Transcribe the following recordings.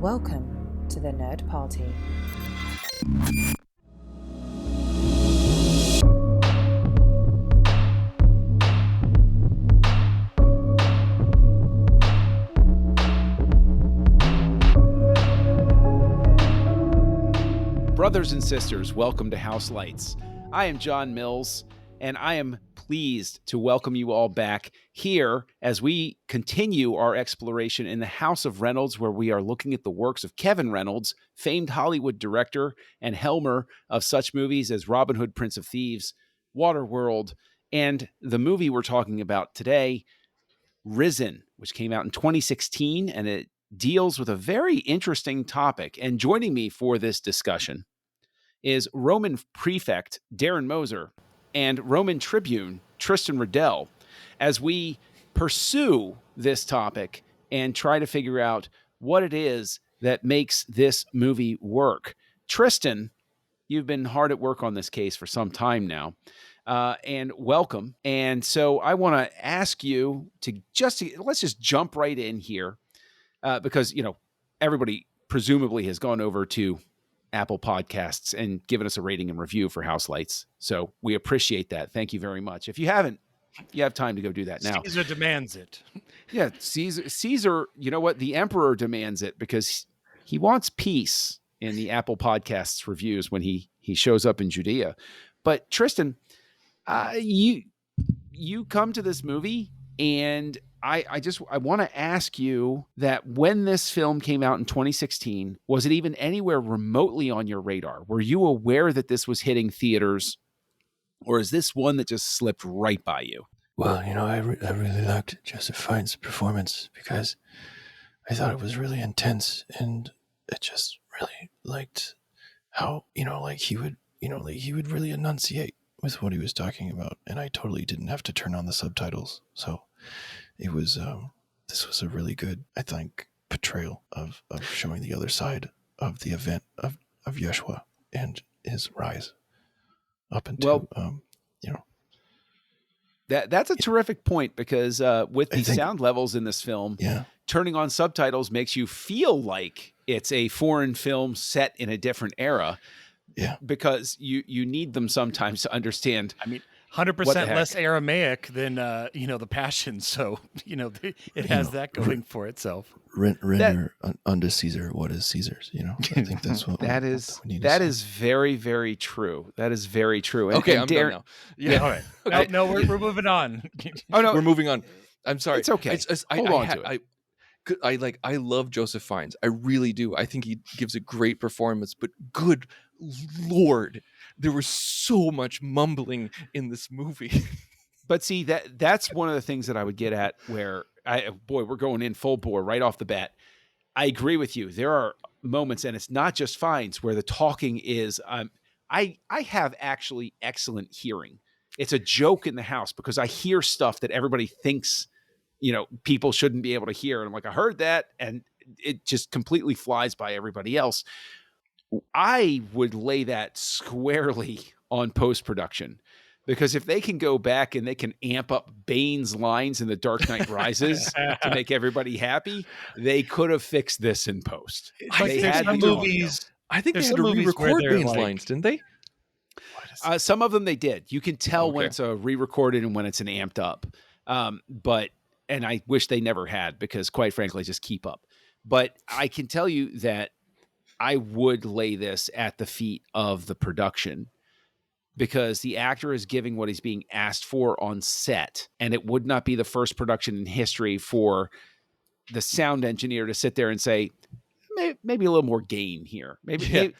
Welcome to the Nerd Party. Brothers and sisters, welcome to Houselights. I am John Mills, and I am pleased to welcome you all back here as we continue our exploration in the House of Reynolds, where we are looking at the works of Kevin Reynolds, famed Hollywood director and helmer of such movies as Robin Hood, Prince of Thieves, Waterworld, and the movie we're talking about today, Risen, which came out in 2016, and it deals with a very interesting topic. And joining me for this discussion is Roman Prefect Darren Moser and Roman Tribune Tristan Riddell as we pursue this topic and try to figure out what it is that makes this movie work. Tristan, you've been hard at work on this case for some time now, and welcome. And so I want to ask you let's just jump right in here because, everybody presumably has gone over to Apple Podcasts and given us a rating and review for Houselights. So we appreciate that. Thank you very much. If you haven't, you have time to go do that now. Caesar demands it. Yeah, Caesar, you know what? The emperor demands it because he wants peace in the Apple Podcasts reviews when he shows up in Judea. But Tristan, you come to this movie, and I want to ask you that when this film came out in 2016, was it even anywhere remotely on your radar? Were you aware that this was hitting theaters, or is this one that just slipped right by you? Well, I really liked Joseph Fiennes' performance because I thought it was really intense, and I just really liked how, he would really enunciate with what he was talking about, and I totally didn't have to turn on the subtitles. So it was, this was a really good, I think, portrayal of showing the other side of the event of Yeshua and his rise up into, That's a terrific point because with the sound levels in this film, turning on subtitles makes you feel like it's a foreign film set in a different era. Yeah, because you need them sometimes to understand. I mean, 100% less Aramaic than the Passion, so it has that going for itself. Render unto Caesar what is Caesar's. I think that's what that is very, very true. That is very true. And, I'm done now. Yeah, all right. Okay. No, we're moving on. Oh no, we're moving on. I'm sorry. It's okay. Hold on to it. I love Joseph Fiennes. I really do. I think he gives a great performance, but good Lord, there was so much mumbling in this movie. But see, that's one of the things that I would get at where we're going in full bore right off the bat. I agree with you. There are moments, and it's not just Fiennes, where the talking is, I have actually excellent hearing. It's a joke in the house because I hear stuff that everybody thinks people shouldn't be able to hear. And I'm like, I heard that. And it just completely flies by everybody else. I would lay that squarely on post-production because if they can go back and they can amp up Bane's lines in The Dark Knight Rises to make everybody happy, they could have fixed this in post. I think they had to re-record Bane's lines, didn't they? Some of them they did. You can tell when it's a re-recorded and when it's an amped up. And I wish they never had because, quite frankly, just keep up. But I can tell you that I would lay this at the feet of the production because the actor is giving what he's being asked for on set. And it would not be the first production in history for the sound engineer to sit there and say, maybe a little more gain here. Maybe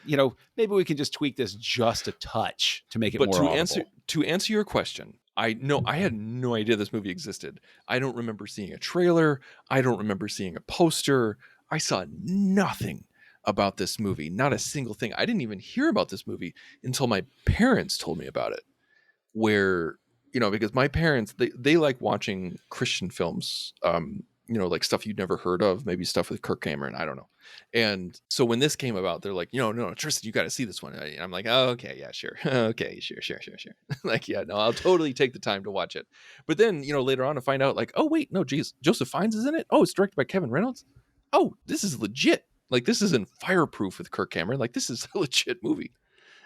we can just tweak this just a touch to make it more audible. To answer your question, I had no idea this movie existed. I don't remember seeing a trailer. I don't remember seeing a poster. I saw nothing about this movie, not a single thing. I didn't even hear about this movie until my parents told me about it. Where, because my parents, they like watching Christian films, like stuff you'd never heard of, maybe stuff with Kirk Cameron, I don't know. And so when this came about, they're like, no, Tristan, you got to see this one. And I'm like, oh, okay, yeah, sure. Okay, sure. Like, yeah, no, I'll totally take the time to watch it. But then, later on to find out like, oh, wait, no, geez, Joseph Fiennes is in it. Oh, it's directed by Kevin Reynolds. Oh, this is legit. Like, this isn't Fireproof with Kirk Cameron. Like, this is a legit movie.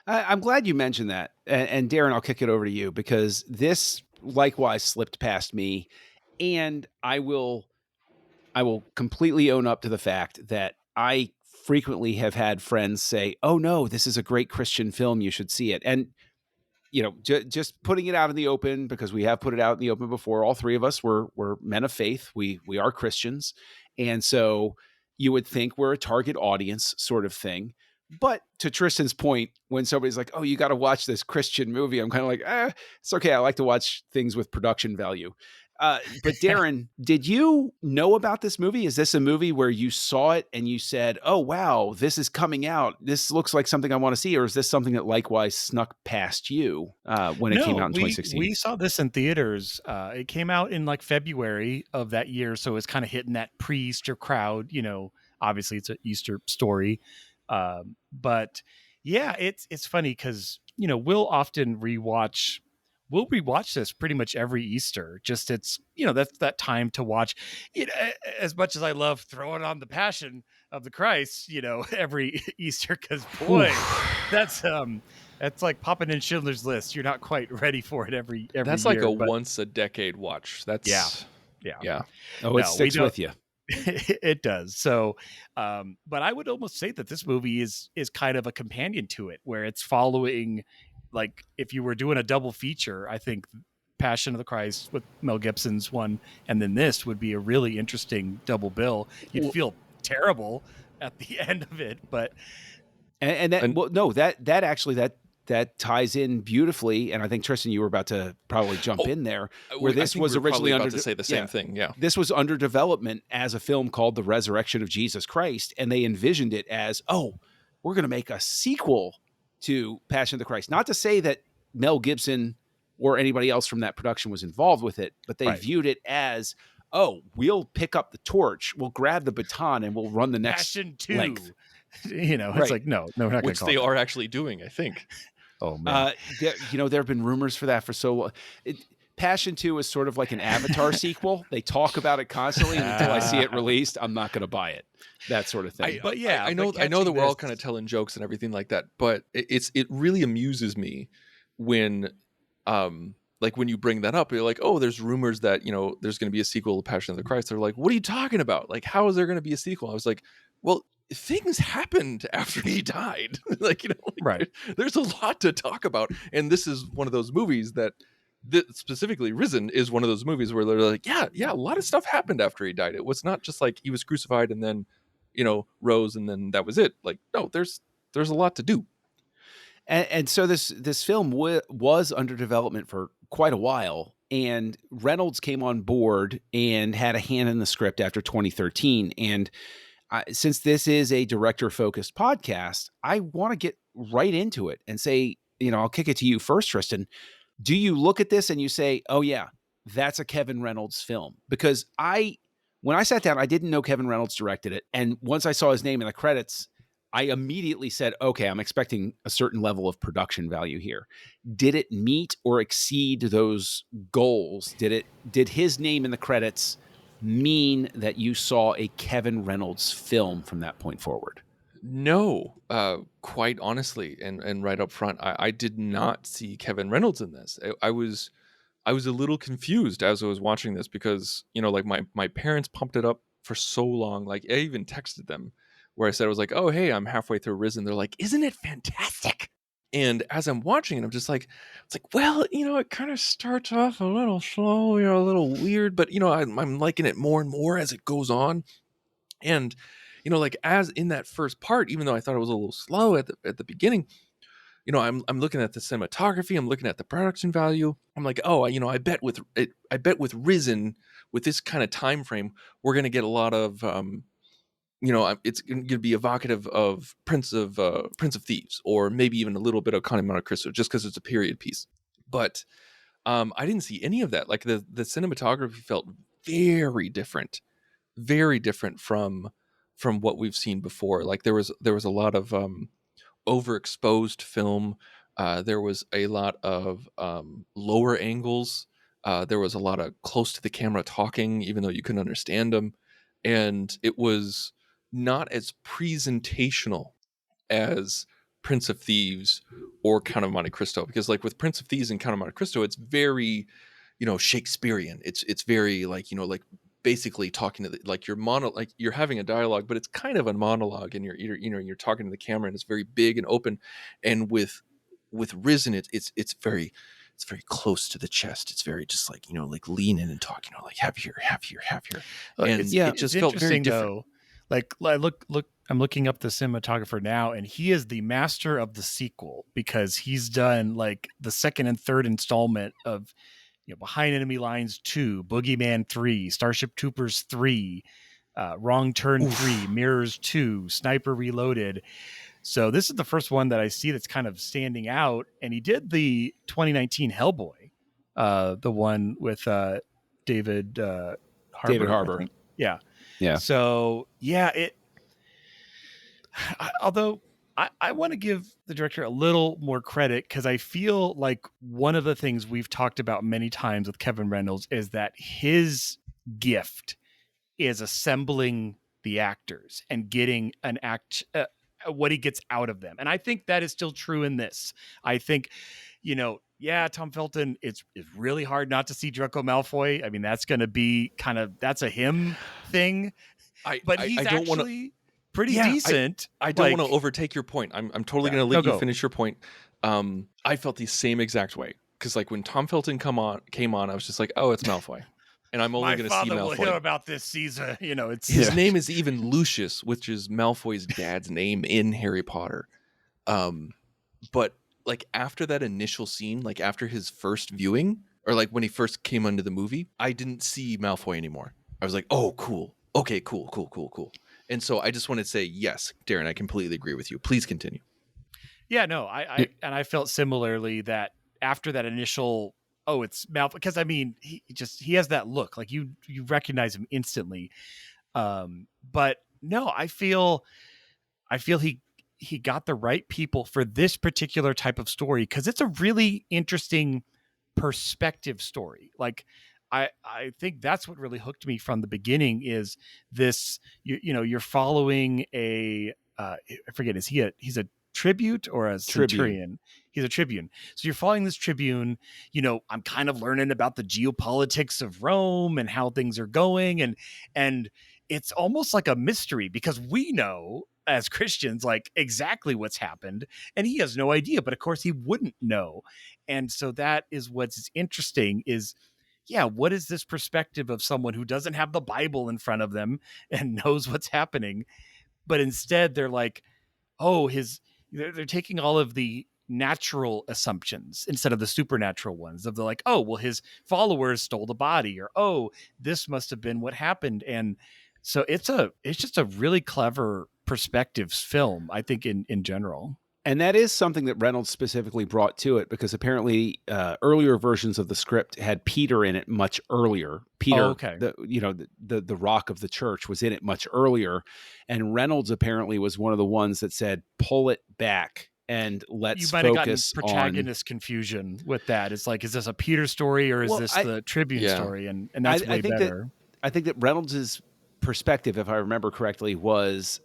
I'm glad you mentioned that. And Darren, I'll kick it over to you because this likewise slipped past me. And I will completely own up to the fact that I frequently have had friends say, "Oh no, this is a great Christian film. You should see it." And just putting it out in the open, because we have put it out in the open before. All three of us were men of faith. We are Christians, and so you would think we're a target audience sort of thing. But to Tristan's point, when somebody's like, "Oh, you got to watch this Christian movie," I'm kind of like, it's okay. I like to watch things with production value. But Darren, did you know about this movie? Is this a movie where you saw it and you said, "Oh, wow, this is coming out. This looks like something I want to see," or is this something that likewise snuck past you when it came out in 2016? We saw this in theaters. It came out in like February of that year, so it's kind of hitting that pre-Easter crowd. Obviously it's an Easter story, but yeah, it's funny because we'll often rewatch. We'll rewatch this pretty much every Easter. Just it's that's that time to watch it. As much as I love throwing on the Passion of the Christ, every Easter, because boy, that's like popping in Schindler's List. You're not quite ready for it every That's year, like a once a decade watch. That's yeah. Oh, it sticks with you. It does. So, but I would almost say that this movie is kind of a companion to it, where it's following. Like if you were doing a double feature, I think Passion of the Christ with Mel Gibson's one, and then this would be a really interesting double bill. You'd feel terrible at the end of it, but that ties in beautifully. And I think Tristan, you were about to probably jump in there, where this was originally about to say the same thing. Yeah, this was under development as a film called The Resurrection of Jesus Christ, and they envisioned it as, we're going to make a sequel to Passion of the Christ. Not to say that Mel Gibson or anybody else from that production was involved with it, but they viewed it as, we'll pick up the torch, we'll grab the baton, and we'll run the next Passion 2. length. It's like, no, we're not which they are actually doing, I think. Oh man, there have been rumors for that for so long. Passion 2 is sort of like an Avatar sequel. They talk about it constantly, and until I see it released, I'm not going to buy it. That sort of thing. I know that we're all kind of telling jokes and everything like that, but it really amuses me when when you bring that up. You're like, "Oh, there's rumors that there's going to be a sequel to Passion of the Christ." They're like, "What are you talking about? Like, how is there going to be a sequel?" I was like, "Well, things happened after he died. Right. There's a lot to talk about, and this is one of those movies that." Specifically Risen is one of those movies where they're like, yeah, a lot of stuff happened after he died. It was not just like he was crucified and then, rose and then that was it. Like, no, there's a lot to do. And so this film was under development for quite a while, and Reynolds came on board and had a hand in the script after 2013. And since this is a director-focused podcast, I want to get right into it and say, I'll kick it to you first, Tristan. Do you look at this and you say, "Oh yeah, that's a Kevin Reynolds film"? Because when I sat down, I didn't know Kevin Reynolds directed it. And once I saw his name in the credits, I immediately said, okay, I'm expecting a certain level of production value here. Did it meet or exceed those goals? Did his name in the credits mean that you saw a Kevin Reynolds film from that point forward? No, quite honestly, and right up front, I did not see Kevin Reynolds in this. I was a little confused as I was watching this because my parents pumped it up for so long. Like I even texted them where I said I was like, "Oh hey, I'm halfway through Risen." They're like, "Isn't it fantastic?" And as I'm watching it, I'm just like, it's like, well, it kind of starts off a little slow, a little weird, but I'm liking it more and more as it goes on, and. As in that first part, even though I thought it was a little slow at the beginning, I'm looking at the cinematography, I'm looking at the production value. I'm like, oh, I bet with Risen, with this kind of time frame, we're going to get a lot of, it's going to be evocative of Prince of Thieves, or maybe even a little bit of Conde Monte Cristo, just because it's a period piece. But I didn't see any of that. Like the cinematography felt very different from what we've seen before. Like there was a lot of overexposed film. There was a lot of lower angles. There was a lot of close to the camera talking, even though you couldn't understand them. And it was not as presentational as Prince of Thieves or Count of Monte Cristo, because like with Prince of Thieves and Count of Monte Cristo, it's very, Shakespearean. It's very like, like basically talking to like like you're having a dialogue, but it's kind of a monologue, and you're talking to the camera, and it's very big and open. And with Risen, it's very close to the chest. It's very just like, like lean in and talk, like have here, and it just felt very different. Though. Like I'm looking up the cinematographer now, and he is the master of the sequel, because he's done like the second and third installment of Behind Enemy Lines 2, Boogeyman 3, Starship Troopers 3, Wrong Turn 3, Mirrors 2, Sniper Reloaded. So this is the first one that I see that's kind of standing out. And he did the 2019 Hellboy, the one with David Harbour. David Harbour. Yeah. Yeah. So yeah, although I want to give the director a little more credit, because I feel like one of the things we've talked about many times with Kevin Reynolds is that his gift is assembling the actors and getting an what he gets out of them. And I think that is still true in this. I think, Tom Felton, it's really hard not to see Draco Malfoy. I mean, that's going to be that's a him thing. But he's actually pretty decent. I don't want to overtake your point. I'm totally going to let you finish your point. I felt the same exact way, because like when Tom Felton came on, I was just like, oh, it's Malfoy, and I'm only going to see Malfoy. My father will hear about this season. It's his name is even Lucius, which is Malfoy's dad's name in Harry Potter. But like after that initial scene, like after his first viewing, or like when he first came into the movie, I didn't see Malfoy anymore. I was like, oh, cool. Okay, cool. And so I just want to say, yes, Darren, I completely agree with you. Please continue. Yeah, no, I felt similarly that after that initial, it's Malfoy, because I mean, he has that look, like you recognize him instantly. But no, I feel he got the right people for this particular type of story, because it's a really interesting perspective story. Like, I think that's what really hooked me from the beginning, is this, you're following I forget, he's a tribute or a centurion? He's a tribune. So you're following this tribune, I'm kind of learning about the geopolitics of Rome and how things are going. And it's almost like a mystery, because we know as Christians, like exactly what's happened, and he has no idea, but of course he wouldn't know. And so that is what's interesting is, what is this perspective of someone who doesn't have the Bible in front of them and knows what's happening, but instead they're like, they're taking all of the natural assumptions instead of the supernatural ones, of the like, his followers stole the body, or, this must have been what happened. And so it's just a really clever perspective film, I think, in general. And that is something that Reynolds specifically brought to it, because apparently earlier versions of the script had Peter in it much earlier. Peter, the rock of the church, was in it much earlier. And Reynolds apparently was one of the ones that said, pull it back and let's focus on... You might have gotten protagonist confusion with that. It's like, is this a Peter story, or is this the Tribune story? And that's way better. I think that Reynolds' perspective, if I remember correctly, was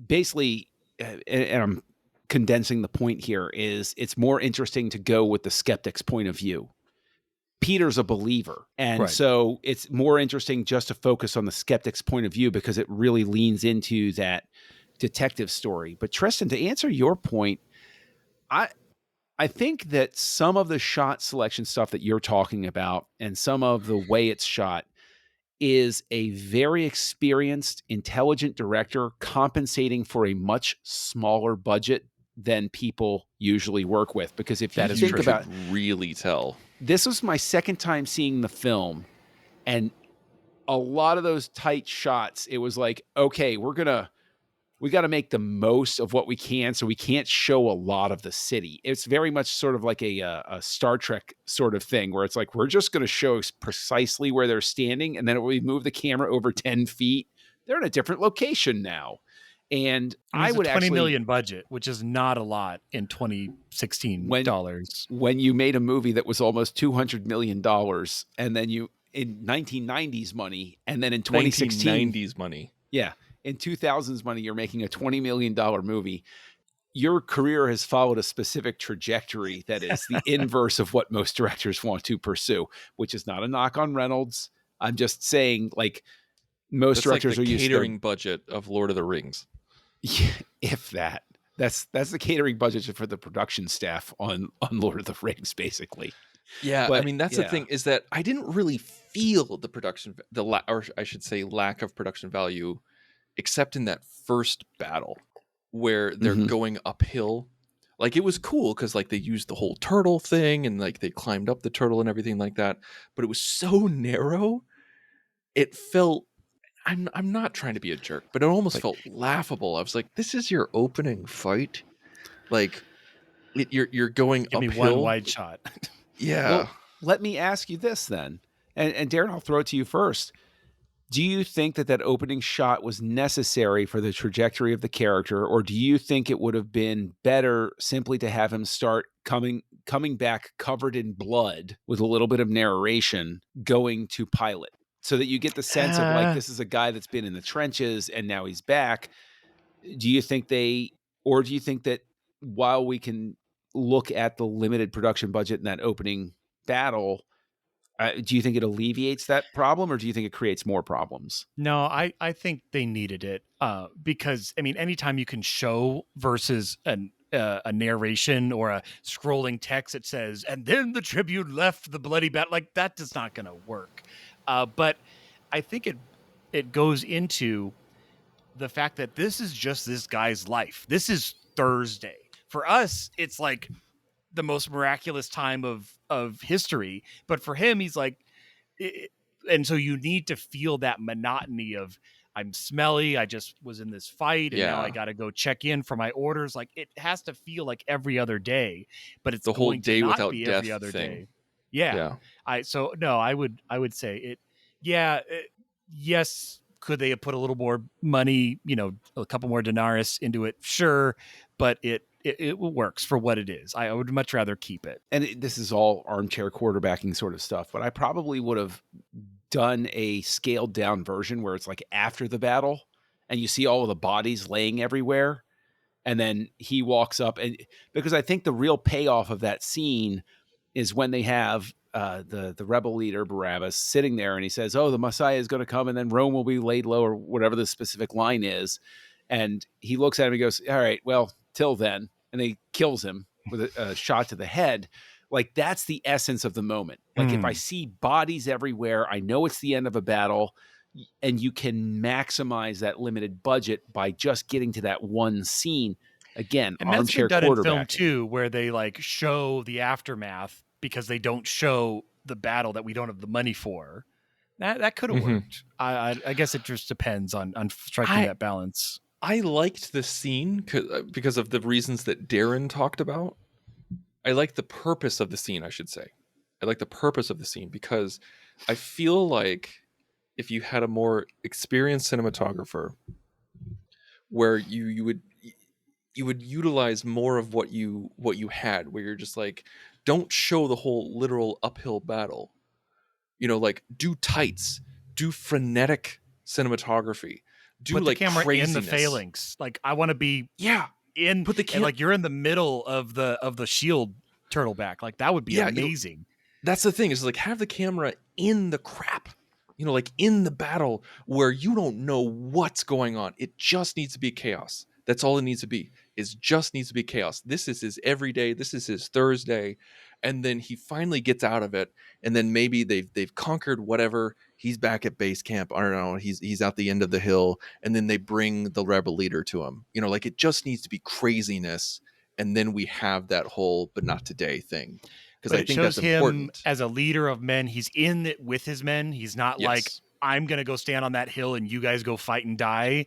basically... and I'm condensing the point here, is it's more interesting to go with the skeptic's point of view. Peter's a believer. And so it's more interesting just to focus on the skeptic's point of view, because it really leans into that detective story. But Tristan, to answer your point, I think that some of the shot selection stuff that you're talking about, and some of the way it's shot, is a very experienced, intelligent director compensating for a much smaller budget than people usually work with. Because if you think about it, really tell. This was my second time seeing the film, and a lot of those tight shots, it was like, okay, we got to make the most of what we can, so we can't show a lot of the city. It's very much sort of like a Star Trek sort of thing, where it's like, we're just going to show precisely where they're standing, and then when we move the camera over 10 feet, they're in a different location now. And I would $20 million budget, which is not a lot in 2016 dollars. When you made a movie that was almost $200 million, and then in 1990s money, and then in 2016 1990s money. Yeah. In 2000s money, you're making a $20 million movie. Your career has followed a specific trajectory that is the inverse of what most directors want to pursue, which is not a knock on Reynolds. I'm just saying, like, most That's like the directors are used to their catering budget of Lord of the Rings. Yeah, if that. That's the catering budget for the production staff on Lord of the Rings, basically. Yeah, I But mean that's the yeah, thing is that I didn't really feel the production, or I should say, lack of production value, except in that first battle where they're Mhm. going uphill. Like it was cool because like they used the whole turtle thing and like they climbed up the turtle and everything like that. But it was so narrow, it felt. I'm not trying to be a jerk, but it almost Like, felt laughable. I was like, "This is your opening fight, like you're going Give me one uphill." wide shot. Yeah, well, let me ask you this then, and Darren, I'll throw it to you first. Do you think that opening shot was necessary for the trajectory of the character, or do you think it would have been better simply to have him start coming back covered in blood with a little bit of narration going to pilot, so that you get the sense of like, Uh, this is a guy that's been in the trenches and now he's back? Do you think or do you think that while we can look at the limited production budget in that opening battle, do you think it alleviates that problem, or do you think it creates more problems? no, I think they needed it because, I mean, anytime you can show versus a narration or a scrolling text that says, and then the tribune left the bloody battle, like that is not going to work. But I think it goes into the fact that this is just this guy's life. This is Thursday. For us, it's like the most miraculous time of history, but for him, he's like, it, and so you need to feel that monotony of, I'm smelly, I just was in this fight, and now I yeah. got to go check in for my orders. Like it has to feel like every other day, but it's The whole going to day not without be death every other thing. day. Yeah. Yeah. I would say it. Yeah. Yes. Could they have put a little more money, a couple more denarius into it? Sure. But it works for what it is. I would much rather keep it. And this is all armchair quarterbacking sort of stuff, but I probably would have done a scaled down version where it's like after the battle and you see all of the bodies laying everywhere. And then he walks up, and because I think the real payoff of that scene is when they have the rebel leader Barabbas sitting there, and he says, "Oh, the Messiah is going to come, and then Rome will be laid low," or whatever the specific line is. And he looks at him and goes, "All right, well, till then," and he kills him with a shot to the head. Like that's the essence of the moment. Like if I see bodies everywhere, I know it's the end of a battle, and you can maximize that limited budget by just getting to that one scene. Again, And that's been armchair done in film quarterbacking. too, where they like show the aftermath because they don't show the battle that we don't have the money for. That could have Mhm. worked. I guess it just depends on striking I- that balance. I liked the scene because of the reasons that Darren talked about. I like the purpose of the scene, I should say. I like the purpose of the scene because I feel like if you had a more experienced cinematographer where you would utilize more of what you had, where you're just like, don't show the whole literal uphill battle. Like do tights, do frenetic cinematography, do Put like the camera craziness. in the phalanx. Like I want to be Yeah, in. put the and like you're in the middle of the shield turtleback. Like that would be amazing. That's the thing is like have the camera in the crap, like in the battle where you don't know what's going on. It just needs to be chaos. That's all it needs to be. It just needs to be chaos. This is his everyday. This is his Thursday, and then he finally gets out of it. And then maybe they've conquered whatever. He's back at base camp. I don't know. He's out the end of the hill, and then they bring the rebel leader to him. Like it just needs to be craziness, and then we have that whole "but not today" thing. Because But I it think shows that's him important. as a leader of men. He's in it with his men. He's not like, Yes. I'm going to go stand on that hill and you guys go fight and die.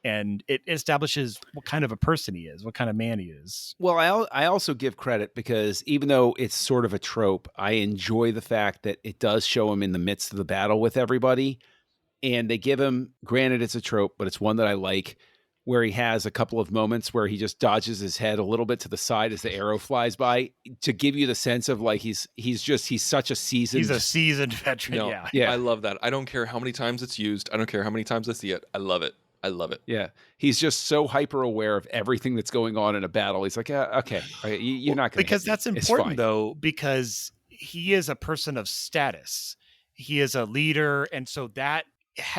And it establishes what kind of a person he is, what kind of man he is. Well, I also give credit because even though it's sort of a trope, I enjoy the fact that it does show him in the midst of the battle with everybody. And they give him, granted it's a trope, but it's one that I like. where he has a couple of moments where he just dodges his head a little bit to the side as the arrow flies by, to give you the sense of like he's such a seasoned. He's a seasoned veteran. No, Yeah. I love that. I don't care how many times it's used. I don't care how many times I see it. I love it. I love it. Yeah, he's just so hyper aware of everything that's going on in a battle. He's like, okay, you're not going to, because that's important though, because he is a person of status. He is a leader, and so that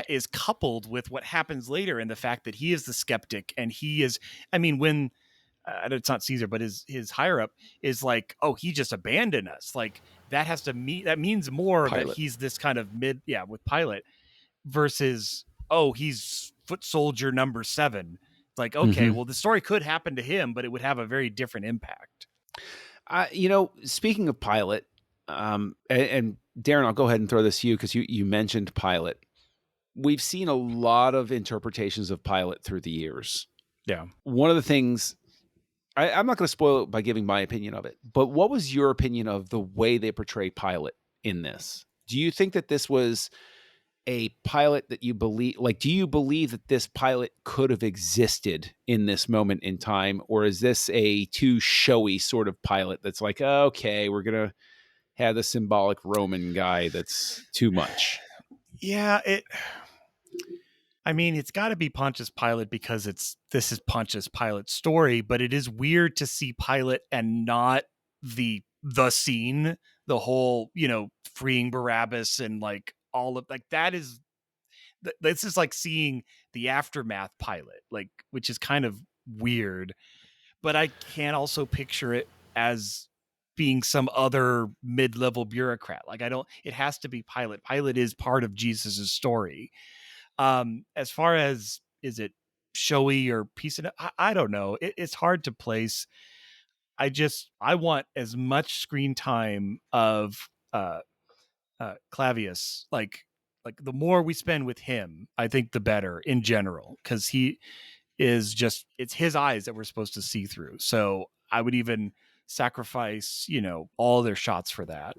is coupled with what happens later in the fact that he is the skeptic, and he is. I mean, when it's not Caesar, but his higher up is like, oh, he just abandoned us. Like that has to mean that means more Pilate. that he's this kind of with Pilate versus he's foot soldier number 7. It's like, okay, well, the story could happen to him, but it would have a very different impact. Speaking of Pilate, and Darren, I'll go ahead and throw this to you because you mentioned Pilate. We've seen a lot of interpretations of Pilate through the years. Yeah. One of the things, I'm not going to spoil it by giving my opinion of it, but what was your opinion of the way they portray Pilate in this? Do you think that this was a Pilate that you believe, like, do you believe that this Pilate could have existed in this moment in time? Or is this a too showy sort of Pilate that's like, okay, we're going to have the symbolic Roman guy that's too much? Yeah, it's got to be Pontius Pilate because this is Pontius Pilate's story, but it is weird to see Pilate and not the scene, the whole, freeing Barabbas and like all of like that is this is like seeing the aftermath Pilate, like, which is kind of weird, but I can also picture it as being some other mid-level bureaucrat. Like it has to be Pilate. Pilate is part of Jesus's story. As far as, is it showy or piece of, I don't know. It's hard to place. I want as much screen time of Clavius. Like the more we spend with him, I think the better in general, because he is just, it's his eyes that we're supposed to see through. So I would even sacrifice, all their shots for that.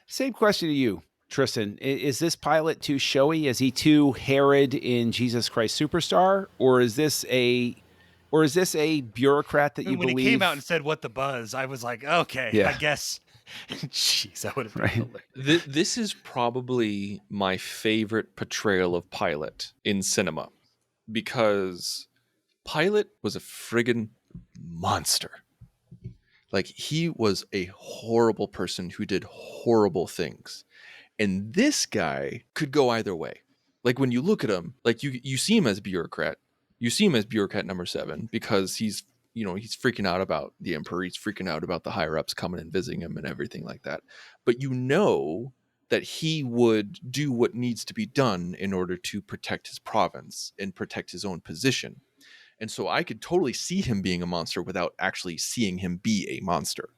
Same question to you, Tristan. Is this Pilate too showy? Is he too Herod in Jesus Christ Superstar? Or is this a bureaucrat that you when believe? When he came out and said, "What the buzz?" I was like, okay, yeah. I guess. Jeez, that would have been hilarious. This is probably my favorite portrayal of Pilate in cinema, because Pilate was a friggin' monster. Like, he was a horrible person who did horrible things. And this guy could go either way. Like, when you look at him, like, you see him as bureaucrat. You see him as bureaucrat number 7 because he's freaking out about the emperor. He's freaking out about the higher ups coming and visiting him and everything like that. But that he would do what needs to be done in order to protect his province and protect his own position. And so I could totally see him being a monster without actually seeing him be a monster.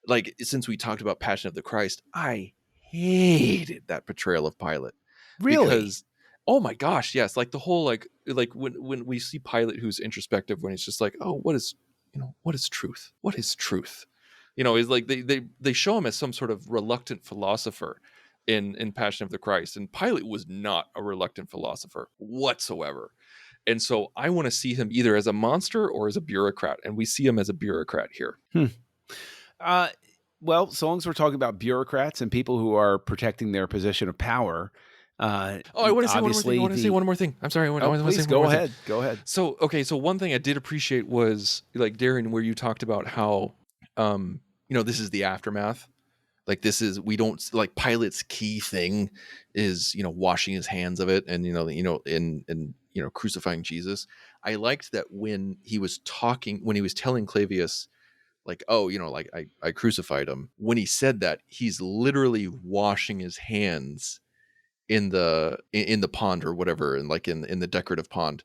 Like, since we talked about Passion of the Christ, I hated that portrayal of Pilate. Really? Because, oh my gosh, yes. Like the whole, like when we see Pilate who's introspective, when he's just like, oh, what is truth? What is truth? Is like they show him as some sort of reluctant philosopher in Passion of the Christ. And Pilate was not a reluctant philosopher whatsoever. And so I want to see him either as a monster or as a bureaucrat. And we see him as a bureaucrat here. Well, so long as we're talking about bureaucrats and people who are protecting their position of power. I want to say one more thing. I'm sorry. Please go ahead. Go ahead. So one thing I did appreciate was, like, Darren, where you talked about how, this is the aftermath. Like, we don't, like, Pilate's key thing is, washing his hands of it and, crucifying Jesus. I liked that when he was telling Clavius, like, oh, like, I crucified him. When he said that, he's literally washing his hands in the pond or whatever, and like in the decorative pond.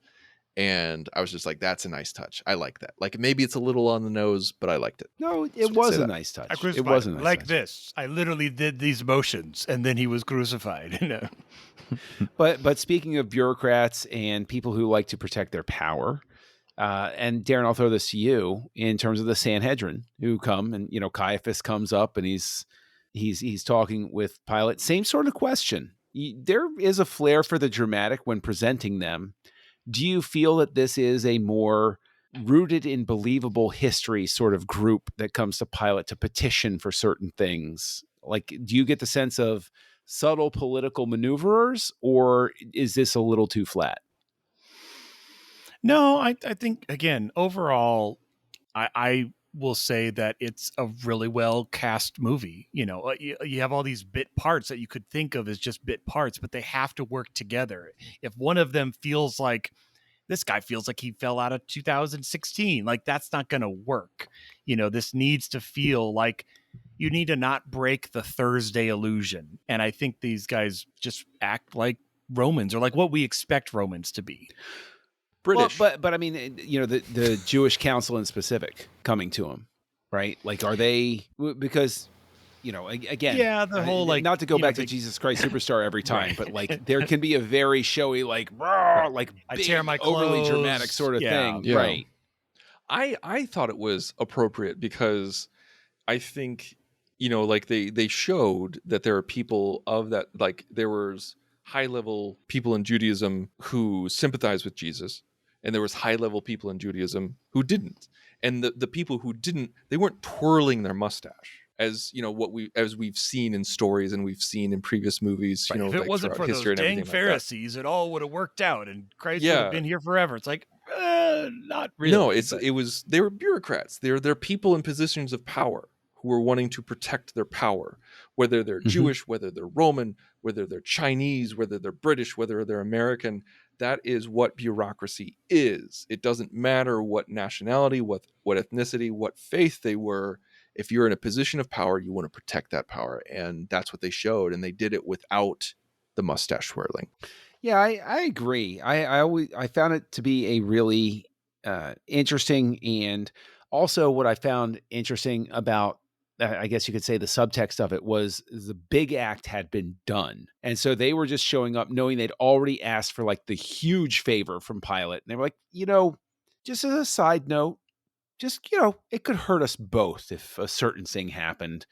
And I was just like, that's a nice touch. I like that. Like, maybe it's a little on the nose, but I liked it. No, it was a nice touch. It wasn't like this. I literally did these motions, and then he was crucified. But speaking of bureaucrats and people who like to protect their power, and Darren, I'll throw this to you in terms of the Sanhedrin who come, and Caiaphas comes up and he's talking with Pilate. Same sort of question. There is a flair for the dramatic when presenting them. Do you feel that this is a more rooted in believable history sort of group that comes to Pilate to petition for certain things? Like, do you get the sense of subtle political maneuverers, or is this a little too flat? No, I think, again, overall, I will say that it's a really well cast movie. You have all these bit parts that you could think of as just bit parts, but they have to work together. If one of them feels like, this guy feels like he fell out of 2016, like, that's not going to work. This needs to feel like you need to not break the Thursday illusion. And I think these guys just act like Romans, or like what we expect Romans to be. British. Well, but I mean, the Jewish council in specific coming to him, right? Like, are they, because, again, Yeah, the whole, like, not to go back to the- Jesus Christ Superstar every time, Right. but like there can be a very showy, like, "Rawr," like I big, tear my overly clothes. dramatic sort of Yeah. thing, Yeah. right? I thought it was appropriate because I think, like they showed that there are people of that, like there was high level people in Judaism who sympathize with Jesus, and there was high level people in Judaism who didn't. And the people who didn't, they weren't twirling their mustache as we've seen in stories and we've seen in previous movies, Right. If it like wasn't throughout for those history and dang everything like that. Pharisees, it all would have worked out, and Christ would Yeah. have been here forever. It's like, not really. No, but- they were bureaucrats. They're people in positions of power who were wanting to protect their power, whether they're Mhm. Jewish, whether they're Roman, whether they're Chinese, whether they're British, whether they're American. That is what bureaucracy is. It doesn't matter what nationality, what ethnicity, what faith they were. If you're in a position of power, you want to protect that power, and that's what they showed, and they did it without the mustache twirling. Yeah, I agree. I found it to be a really interesting, and also what I found interesting about, I guess you could say, the subtext of it was the big act had been done, and so they were just showing up knowing they'd already asked for like the huge favor from Pilate, and they were like, just as a side note, just it could hurt us both if a certain thing happened.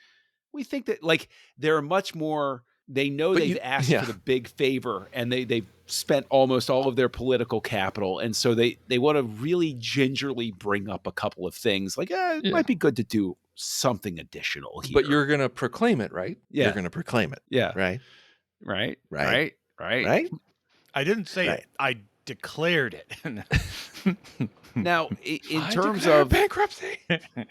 We think that, like, they're much more. They know But they've asked yeah. for the big favor, and they've spent almost all of their political capital, and so they want to really gingerly bring up a couple of things, like, it Yeah. might be good to do something additional here. But you're gonna proclaim it, right? Yeah. You're gonna proclaim it, yeah, right? right, Right. right. Right? I didn't say Right. it. I declared it. Now, in I terms declare of bankruptcy.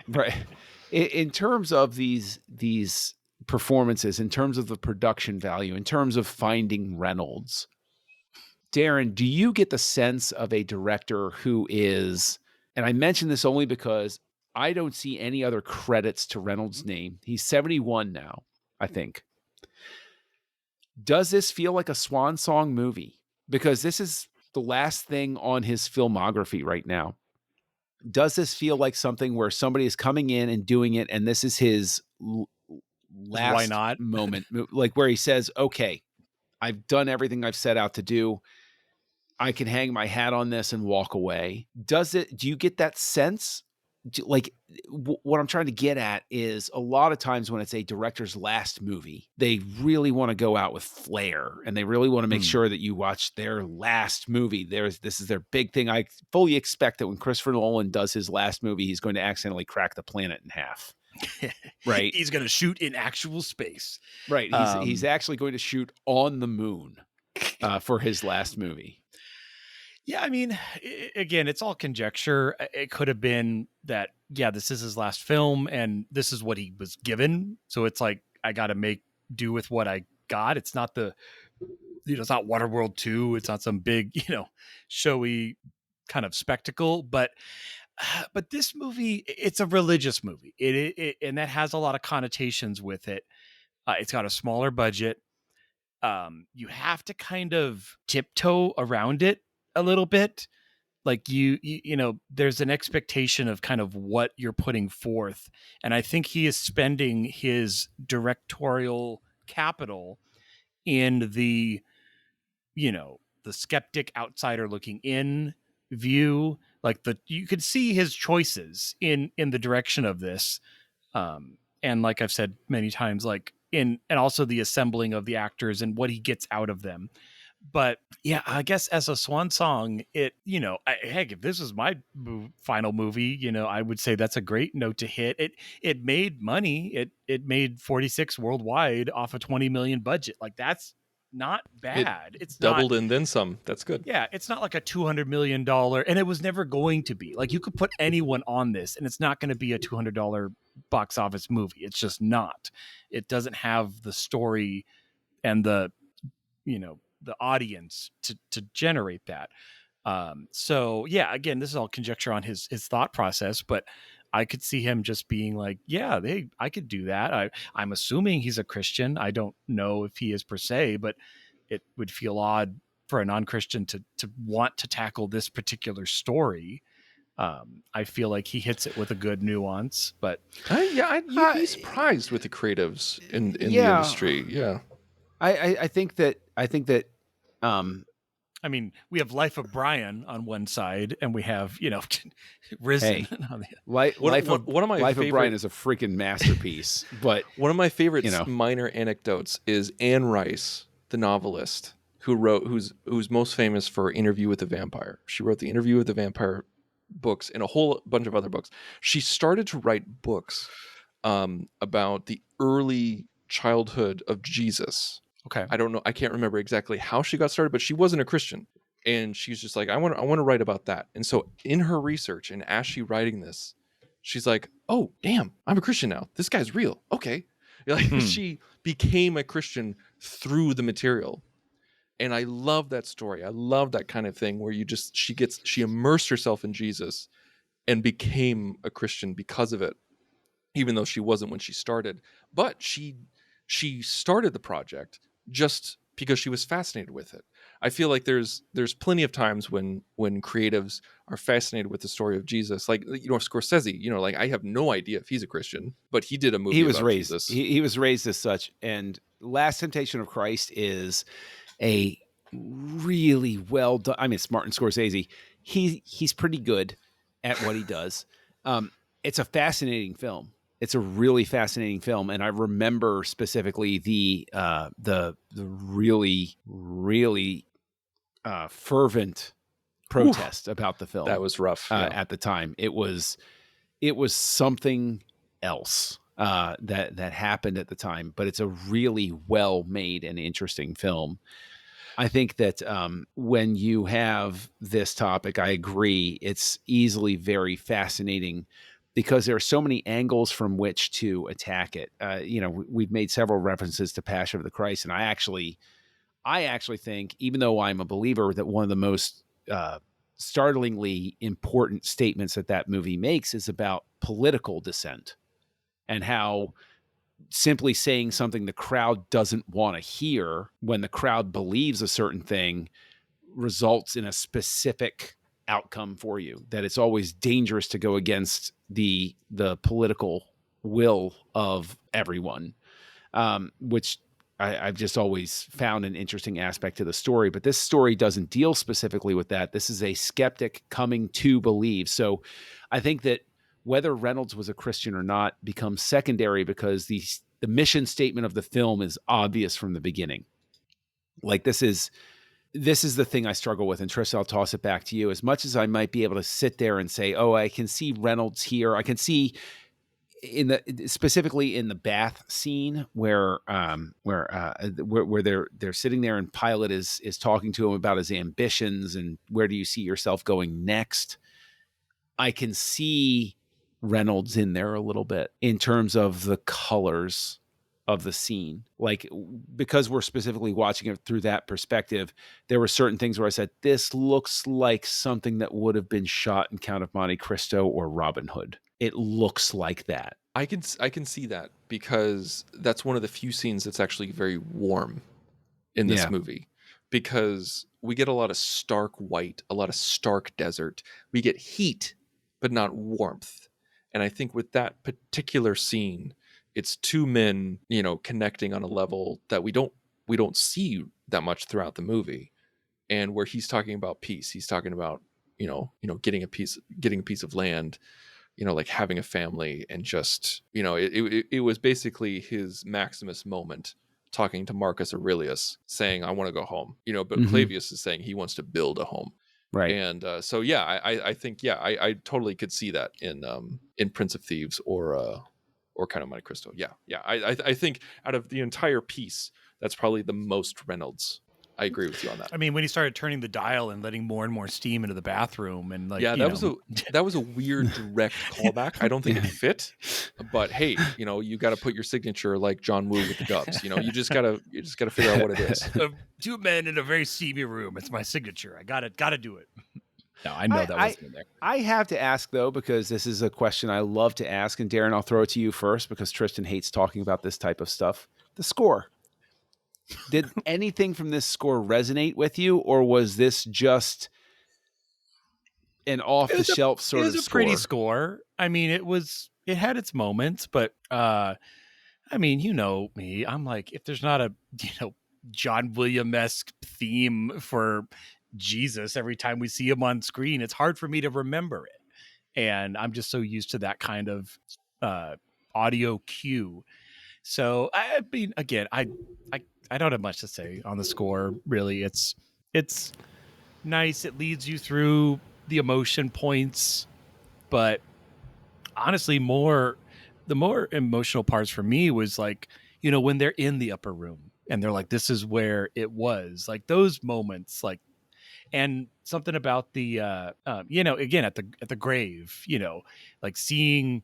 right, in terms of these performances, in terms of the production value, in terms of finding Reynolds, Darren, do you get the sense of a director who is, and I mention this only because I don't see any other credits to Reynolds' name. He's 71 now, I think. Does this feel like a swan song movie? Because this is the last thing on his filmography right now. Does this feel like something where somebody is coming in and doing it, and this is his last Why not? moment, like where he says, okay, I've done everything I've set out to do. I can hang my hat on this and walk away. Do you get that sense? What I'm trying to get at is, a lot of times when it's a director's last movie, they really want to go out with flair, and they really want to make sure that you watch their last movie. This is their big thing. I fully expect that when Christopher Nolan does his last movie, he's going to accidentally crack the planet in half. Right. He's going to shoot in actual space. Right. He's actually going to shoot on the moon for his last movie. Yeah, I mean, again, it's all conjecture. It could have been that, yeah, this is his last film and this is what he was given. So it's like, I got to make do with what I got. It's not it's not Waterworld 2. It's not some big, showy kind of spectacle. But this movie, it's a religious movie. And that has a lot of connotations with it. It's got a smaller budget. You have to kind of tiptoe around it a little bit. Like you there's an expectation of kind of what you're putting forth. And I think he is spending his directorial capital in the skeptic outsider looking in view. Like you could see his choices in the direction of this. And like I've said many times, like and also the assembling of the actors and what he gets out of them. But yeah, I guess as a swan song, heck, if this was my final movie, I would say that's a great note to hit. It made money. It made 46 worldwide off a 20 million budget. Like, that's not It bad. It's not. doubled and then some. That's good. Yeah, it's not like a $200 million, and it was never going to be. Like, you could put anyone on this, and it's not going to be a $200 box office movie. It's just not. It doesn't have the story and the audience to generate that. So yeah, again, this is all conjecture on his thought process, but I could see him just being like, yeah, I could do that. I'm assuming he's a Christian. I don't know if he is per se, but it would feel odd for a non-Christian to want to tackle this particular story. I feel like he hits it with a good nuance, but You'd be surprised with the creatives in the industry. Yeah. I think that I mean, we have Life of Brian on one side, and we have Risen on the other. Life of favorite, Brian is a freaking masterpiece. But one of my favorite minor anecdotes is Anne Rice, the novelist, who's most famous for Interview with the Vampire. She wrote the Interview with the Vampire books and a whole bunch of other books. She started to write books about the early childhood of Jesus. Okay. I don't know. I can't remember exactly how she got started, but she wasn't a Christian. And she's just like, I want to write about that. And so in her research, and as she writing this, she's like, oh, damn, I'm a Christian now. This guy's real. Okay. Like she became a Christian through the material. And I love that story. I love that kind of thing where she immersed herself in Jesus and became a Christian because of it, even though she wasn't when she started. But she started the project just because she was fascinated with it. I feel like there's plenty of times when creatives are fascinated with the story of Jesus, like Scorsese. Like, I have no idea if he's a Christian, but he did a movie. He was about raised. Jesus. He was raised as such. And Last Temptation of Christ is a really well done. I mean, it's Martin Scorsese. He's pretty good at what he does. It's a fascinating film. It's a really fascinating film, and I remember specifically the really, really fervent protest about the film. That was rough at the time. It was something else that happened at the time, but it's a really well made and interesting film. I think that when you have this topic, I agree, it's easily very fascinating, because there are so many angles from which to attack it. We've made several references to Passion of the Christ, and I actually think, even though I'm a believer, that one of the most startlingly important statements that movie makes is about political dissent, and how simply saying something the crowd doesn't want to hear when the crowd believes a certain thing results in a specific outcome for you, that it's always dangerous to go against the political will of everyone, which I've just always found an interesting aspect to the story. But this story doesn't deal specifically with that. This is a skeptic coming to believe. So I think that whether Reynolds was a Christian or not becomes secondary, because the mission statement of the film is obvious from the beginning. Like, this is the thing I struggle with. And Trisha, I'll toss it back to you. As much as I might be able to sit there and say, oh, I can see Reynolds here, I can see specifically in the bath scene where they're sitting there and Pilate is talking to him about his ambitions and where do you see yourself going next. I can see Reynolds in there a little bit in terms of the colors of the scene. Like, because we're specifically watching it through that perspective, there were certain things where I said, this looks like something that would have been shot in Count of Monte Cristo or Robin Hood. It looks like that. I can see that, because that's one of the few scenes that's actually very warm in this movie, because we get a lot of stark white, a lot of stark desert. We get heat, but not warmth. And I think with that particular scene, it's two men, connecting on a level that we don't see that much throughout the movie. And where he's talking about peace, he's talking about, getting a piece of land, like having a family, and just, it was basically his Maximus moment talking to Marcus Aurelius saying, I want to go home, but Mhm. Clavius is saying he wants to build a home. Right. And so, yeah, I think, I totally could see that in Prince of Thieves or Count of Monte Cristo. Yeah. I think out of the entire piece, that's probably the most Reynolds. I agree with you on that. I mean, when he started turning the dial and letting more and more steam into the bathroom, and that was a weird direct callback. I don't think it fit, but hey, you got to put your signature like John Woo with the Dubs. You just gotta figure out what it is. 2 men in a very steamy room. It's my signature. I gotta do it. No, I know that wasn't in there. I have to ask, though, because this is a question I love to ask. And Darren, I'll throw it to you first because Tristan hates talking about this type of stuff. The score. Did anything from this score resonate with you, or was this just an off-the-shelf sort of score? It was a pretty score. I mean, it had its moments, but I mean, you know me. I'm like, if there's not a John Williams-esque theme for Jesus every time we see him on screen, it's hard for me to remember it. And I'm just so used to that kind of audio cue. So I mean, again, I don't have much to say on the score. Really, it's nice. It leads you through the emotion points, but honestly, the more emotional parts for me was like, when they're in the upper room and they're like, this is where it was, like those moments, like, and something about the again at the grave, like seeing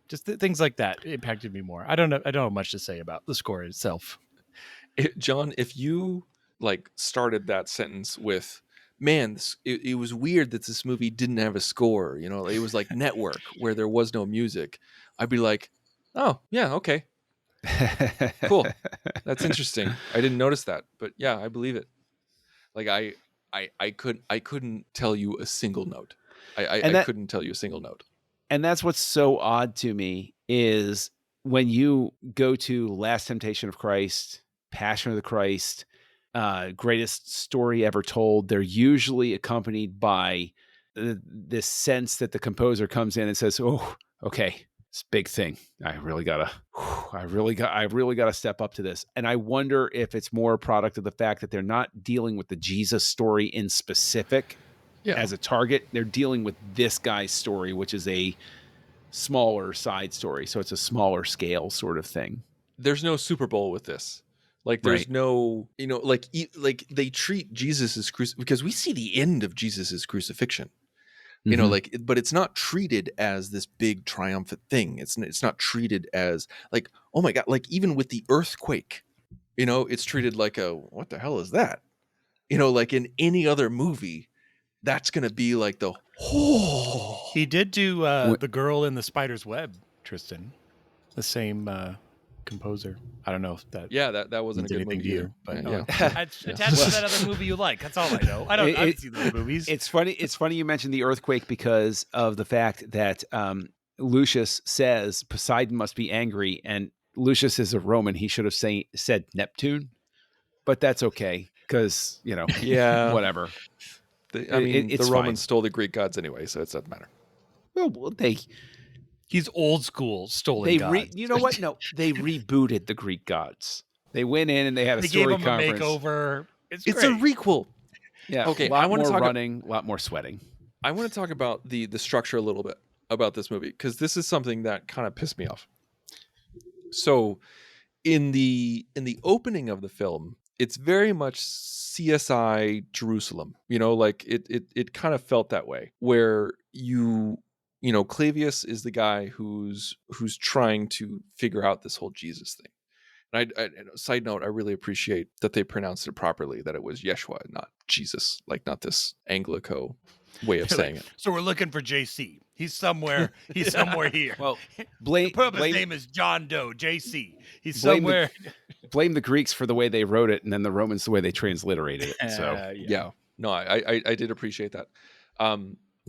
just things like that impacted me more. I don't have much to say about the score itself. John, if you like started that sentence with, man, it was weird that this movie didn't have a score, it was like Network where there was no music, I'd be like, oh yeah, okay, cool, that's interesting, I didn't notice that, but yeah, I believe it. Like I couldn't tell you a single note. I couldn't tell you a single note. And that's what's so odd to me is when you go to Last Temptation of Christ, Passion of the Christ, greatest story ever told, they're usually accompanied by this sense that the composer comes in and says, oh, okay, it's a big thing. I really gotta step up to this. And I wonder if it's more a product of the fact that they're not dealing with the Jesus story in specific as a target. They're dealing with this guy's story, which is a smaller side story. So it's a smaller scale sort of thing. There's no Super Bowl with this. Like there's no, like they treat Jesus's because we see the end of Jesus's crucifixion. But it's not treated as this big triumphant thing. It's not treated as like, oh my God, like even with the earthquake, it's treated like what the hell is that? Like in any other movie, that's going to be like He did do the girl in the spider's web, Tristan, the same composer. I don't know if that that wasn't a good movie to you, but attached to that other movie you like. That's all I know. I haven't seen those movies. It's funny you mentioned the earthquake because of the fact that Lucius says Poseidon must be angry, and Lucius is a Roman. He should have said Neptune, but that's okay because whatever. The Romans stole the Greek gods anyway, so it doesn't matter. Well, he's old school stolen gods. You know what? No, they rebooted the Greek gods. They went in and they had a story story gave conference. Them a makeover. It's a requel. Yeah. Okay. I want to talk running, a lot more sweating. I want to talk about the structure a little bit about this movie because this is something that kind of pissed me off. So, in the opening of the film, it's very much CSI Jerusalem. Like it kind of felt that way where Clavius is the guy who's trying to figure out this whole Jesus thing. And I side note, I really appreciate that they pronounced it properly, that it was Yeshua, not Jesus, like not this Anglico way of saying it. So we're looking for JC. He's somewhere. He's somewhere here. Well, his name is John Doe. JC. He's somewhere. Blame the Greeks for the way they wrote it, and then the Romans the way they transliterated it. So no, I did appreciate that.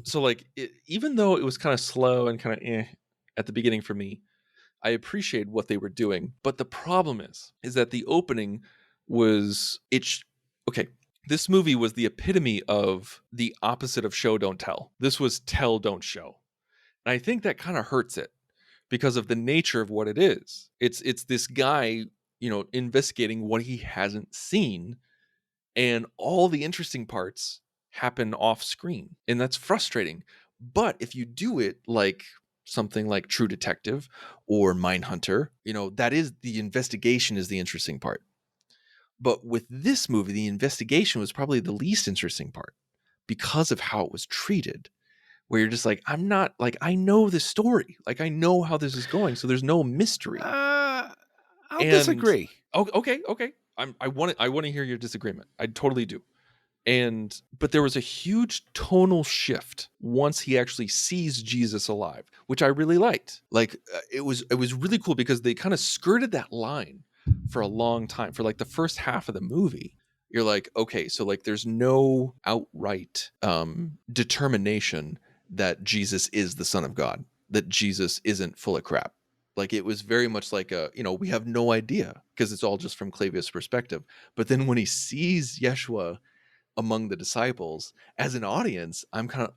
So like, even though it was kind of slow and kind of at the beginning for me, I appreciate what they were doing. But the problem is that the opening was okay. This movie was the epitome of the opposite of show don't tell. This was tell don't show, and I think that kind of hurts it because of the nature of what it is. It's this guy, investigating what he hasn't seen, and all the interesting parts happen off screen, and that's frustrating. But if you do it like something like True Detective or Mindhunter, that is the investigation is the interesting part. But with this movie, the investigation was probably the least interesting part because of how it was treated, where you're just like, I'm not like, I know the story, like I know how this is going, so there's no mystery. I'll And disagree. okay. I want to hear your disagreement. I totally do. But there was a huge tonal shift once he actually sees Jesus alive, which I really liked. Like it was really cool because they kind of skirted that line for a long time. For like the first half of the movie, you're like, okay, so like there's no outright determination that Jesus is the Son of God, that Jesus isn't full of crap. Like it was very much like we have no idea because it's all just from Clavius' perspective. But then when he sees Yeshua among the disciples, as an audience, I'm kind of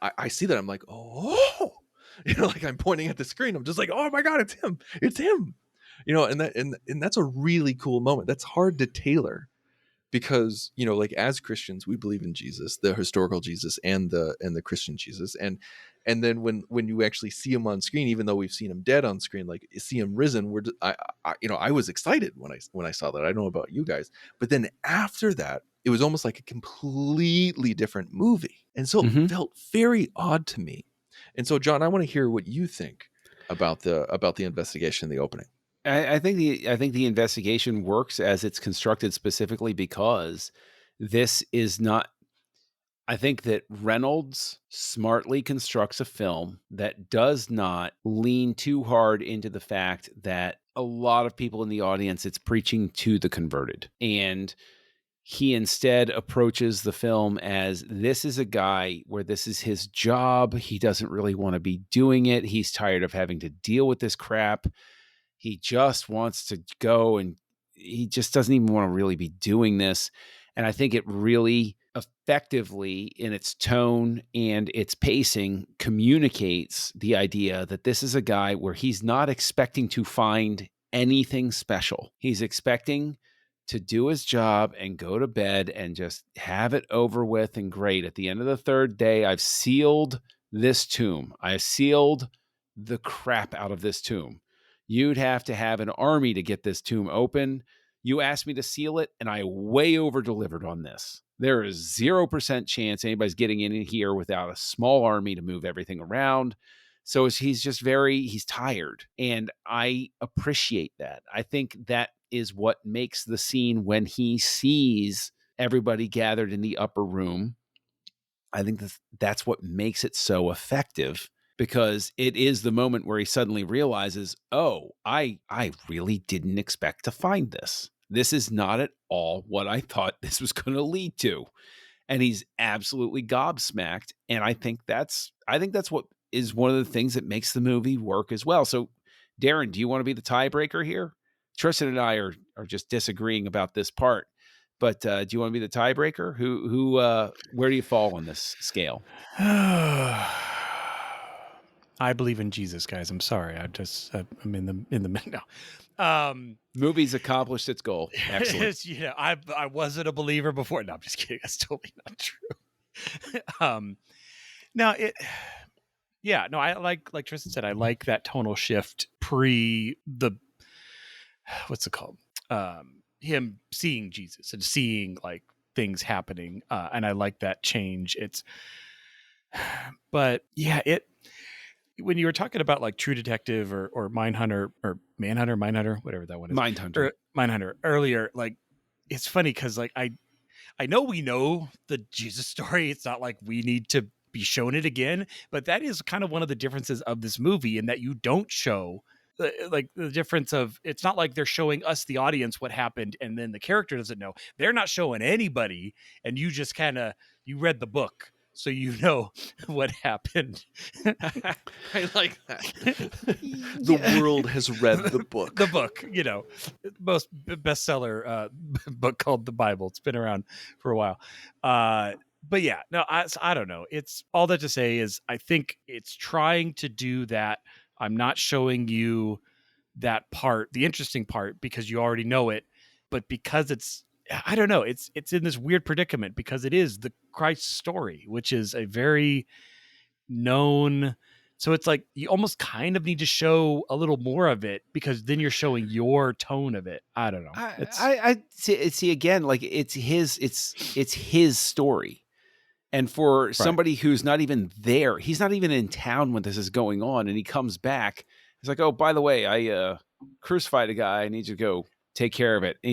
I see that, I'm like, oh, like I'm pointing at the screen, I'm just like, oh my God, it's him, and that's a really cool moment. That's hard to tailor because like as Christians we believe in Jesus, the historical Jesus and the Christian Jesus, and then when you actually see him on screen, even though we've seen him dead on screen, like see him risen, I was excited when I saw that. I don't know about you guys, but then after that it was almost like a completely different movie, and so it felt very odd to me. And so John, I want to hear what you think about the investigation in the opening. I think the investigation works as it's constructed specifically because this is not. I think that Reynolds smartly constructs a film that does not lean too hard into the fact that a lot of people in the audience, it's preaching to the converted. And he instead approaches the film as this is a guy where this is his job. He doesn't really want to be doing it. He's tired of having to deal with this crap. He just wants to go, and he just doesn't even want to really be doing this. And I think it really effectively, in its tone and its pacing, communicates the idea that this is a guy where he's not expecting to find anything special. He's expecting to do his job and go to bed and just have it over with and great. At the end of the third day, I've sealed this tomb. I've sealed the crap out of this tomb. You'd have to have an army to get this tomb open. You asked me to seal it, and I way over-delivered on this. There is 0% chance anybody's getting in here without a small army to move everything around. So he's just he's tired. And I appreciate that. I think that is what makes the scene when he sees everybody gathered in the upper room. I think that's what makes it so effective, because it is the moment where he suddenly realizes, oh, I really didn't expect to find this. This is not at all what I thought this was going to lead to. And he's absolutely gobsmacked. And I think that's what is one of the things that makes the movie work as well. So, Darren, do you want to be the tiebreaker here? Tristan and I are just disagreeing about this part. But do you want to be the tiebreaker? Where do you fall on this scale? I believe in Jesus, guys. I'm sorry. I'm in the no. Movie's accomplished its goal. Excellent. I wasn't a believer before. No, I'm just kidding. That's totally not true. I like Tristan said, I like that tonal shift pre the what's it called? Him seeing Jesus and seeing like things happening. And I like that change. But yeah, when you were talking about like True Detective or Mindhunter or Mindhunter, whatever that one is. Mindhunter earlier, like it's funny because like I know we know the Jesus story. It's not like we need to be shown it again, but that is kind of one of the differences of this movie, in that you don't show like the difference of, it's not like they're showing us, the audience, what happened and then the character doesn't know. They're not showing anybody, and you just you read the book, so you know what happened. I like that. The world has read the book. The book, most bestseller book called the Bible. It's been around for a while. But yeah, no, I don't know. It's all that to say is I think it's trying to do that. I'm not showing you that part, the interesting part, because you already know it, but because I don't know, it's in this weird predicament because it is the Christ story, which is a very known. So it's like you almost kind of need to show a little more of it because then you're showing your tone of it. I don't know. I see again, like it's his story. And for somebody who's not even there, he's not even in town when this is going on, and he comes back. He's like, "Oh, by the way, I crucified a guy. I need you to go take care of it." And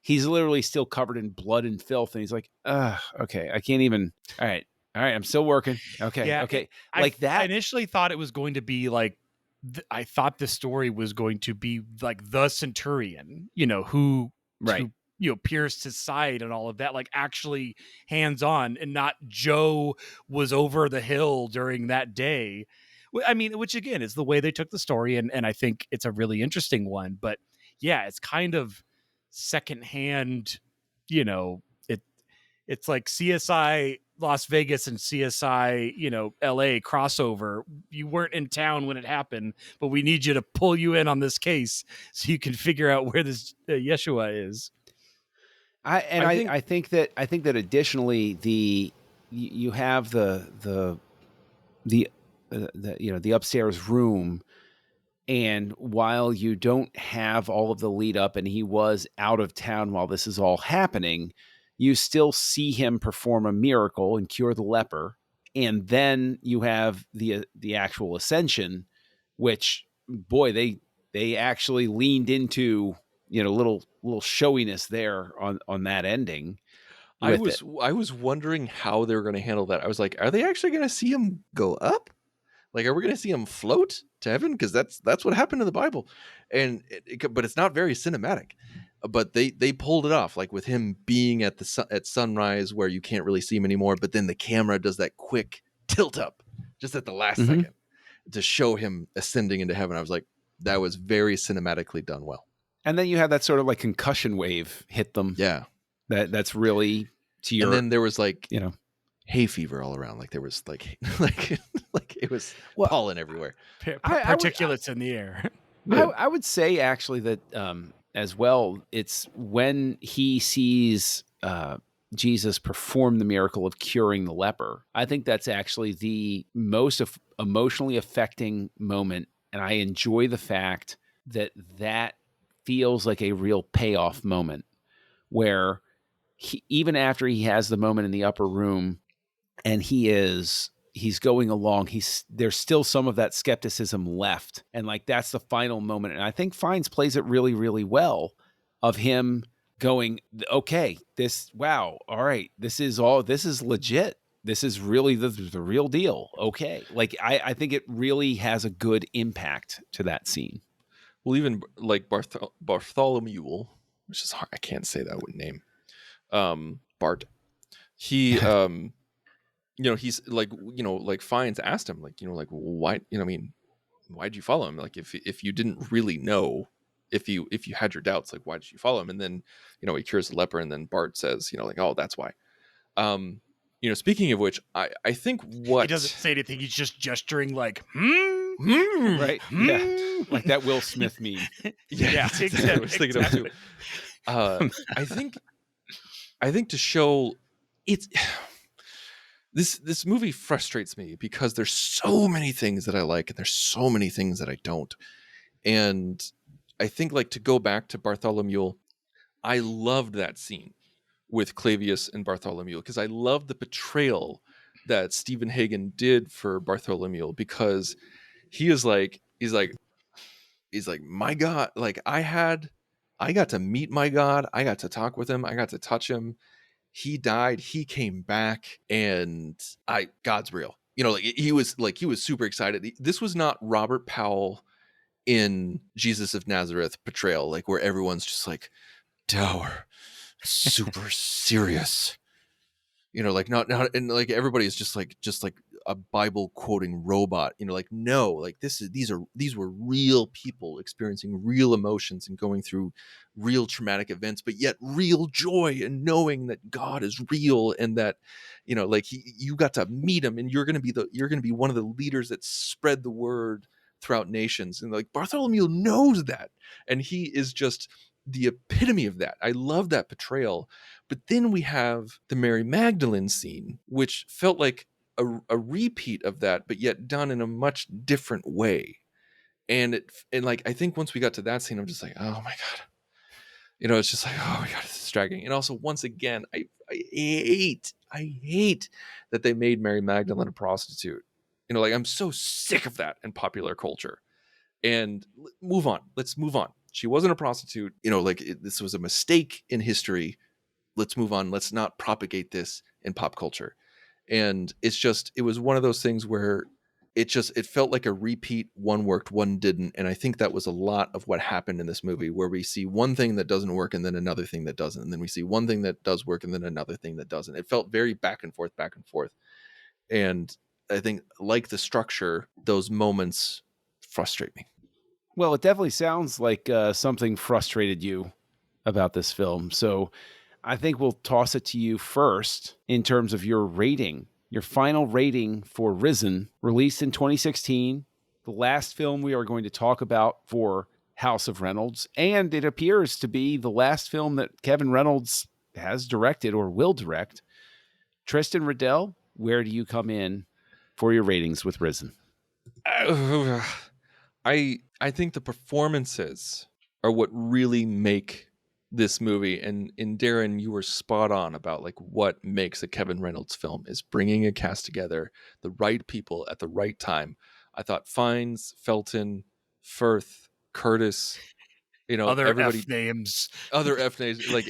he's literally still covered in blood and filth, and he's like, okay, I can't even. All right, I'm still working. Okay, Yeah, okay, I that. initially thought it was going to be like, I thought the story was going to be like the centurion, who pierced his side and all of that, like actually hands on, and not Joe was over the hill during that day. I mean, which again is the way they took the story, and I think it's a really interesting one. But yeah, it's kind of secondhand, it's like CSI Las Vegas and CSI, LA crossover. You weren't in town when it happened, but we need you to pull you in on this case so you can figure out where this Yeshua is. I think that additionally you have the upstairs room, and while you don't have all of the lead up and he was out of town while this is all happening, you still see him perform a miracle and cure the leper. And then you have the actual ascension, which, boy, they actually leaned into, little showiness there on that ending. I was wondering how they were going to handle that. I was like, are they actually going to see him go up? Like, are we going to see him float to heaven? Because that's what happened in the Bible, and but it's not very cinematic. But they pulled it off, like with him being at sunrise where you can't really see him anymore. But then the camera does that quick tilt up just at the last second to show him ascending into heaven. I was like, that was very cinematically done well. And then you have that sort of like concussion wave hit them. Yeah, that's really to your. And then there was like hay fever all around. Like there was like it was pollen everywhere. Particulates in the air. I would say actually that as well, it's when he sees Jesus perform the miracle of curing the leper. I think that's actually the most emotionally affecting moment. And I enjoy the fact that feels like a real payoff moment where even after he has the moment in the upper room and he's going along, there's still some of that skepticism left. And like, that's the final moment. And I think Fiennes plays it really, really well of him going, okay, all right, this is legit. This is really the real deal. Okay. Like, I think it really has a good impact to that scene. Well, even like Bartholomew, which is hard. I can't say that name. Bart. He, he's like, like Fiennes asked him, like, like, why, why'd you follow him? Like, if you didn't really know, if you had your doubts, like, why did you follow him? And then, he cures the leper, and then Bart says, like, oh, that's why. Speaking of which, I think what... He doesn't say anything. He's just gesturing like, right? Yeah. Like that Will Smith meme. Yeah, exactly. I was thinking of too. I think to show it's... This movie frustrates me because there's so many things that I like and there's so many things that I don't. And I think, like, to go back to Bartholomew, I loved that scene with Clavius and Bartholomew because I loved the portrayal that Stephen Hagen did for Bartholomew, because he's like, my God, like I got to meet my God. I got to talk with him. I got to touch him. He died. He came back, and God's real. He was super excited. This was not Robert Powell in Jesus of Nazareth portrayal, like where everyone's just like dour, super serious, like not, and like everybody's just like a Bible quoting robot, like, no, like these were real people experiencing real emotions and going through real traumatic events, but yet real joy and knowing that God is real, and that, like you got to meet him, and you're going to be one of the leaders that spread the word throughout nations. And like Bartholomew knows that. And he is just the epitome of that. I love that portrayal. But then we have the Mary Magdalene scene, which felt like a repeat of that, but yet done in a much different way. And like, I think once we got to that scene, I'm just like, oh my God. It's just like, oh my God, it's distracting. And also, once again, I hate that they made Mary Magdalene a prostitute. Like, I'm so sick of that in popular culture. And move on. Let's move on. She wasn't a prostitute. Like, this was a mistake in history. Let's move on. Let's not propagate this in pop culture. And it was one of those things where it felt like a repeat. One worked, one didn't. And I think that was a lot of what happened in this movie, where we see one thing that doesn't work and then another thing that doesn't. And then we see one thing that does work and then another thing that doesn't. It felt very back and forth, back and forth. And I think, like the structure, those moments frustrate me. Well, it definitely sounds like something frustrated you about this film. So I think we'll toss it to you first in terms of your rating. Your final rating for Risen, released in 2016, the last film we are going to talk about for House of Reynolds, and it appears to be the last film that Kevin Reynolds has directed or will direct. Tristan Riddell, where do you come in for your ratings with Risen? I think the performances are what really make this movie, and Darren, you were spot on about like what makes a Kevin Reynolds film is bringing a cast together, the right people at the right time. I thought Fiennes, Felton, Firth, Curtis, Other everybody, F names, like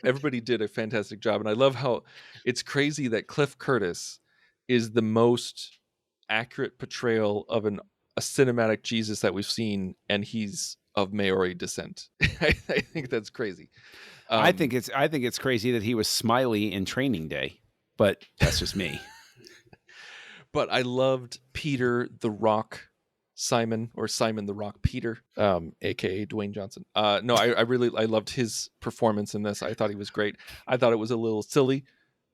everybody did a fantastic job. And I love how it's crazy that Cliff Curtis is the most accurate portrayal of a cinematic Jesus that we've seen, and he's of Maori descent. I think that's crazy. I think it's crazy that he was Smiley in Training Day, but that's just me. But I loved Peter the Rock Simon, or Simon the Rock Peter, aka Dwayne Johnson. I loved his performance in this. I thought he was great. I thought it was a little silly.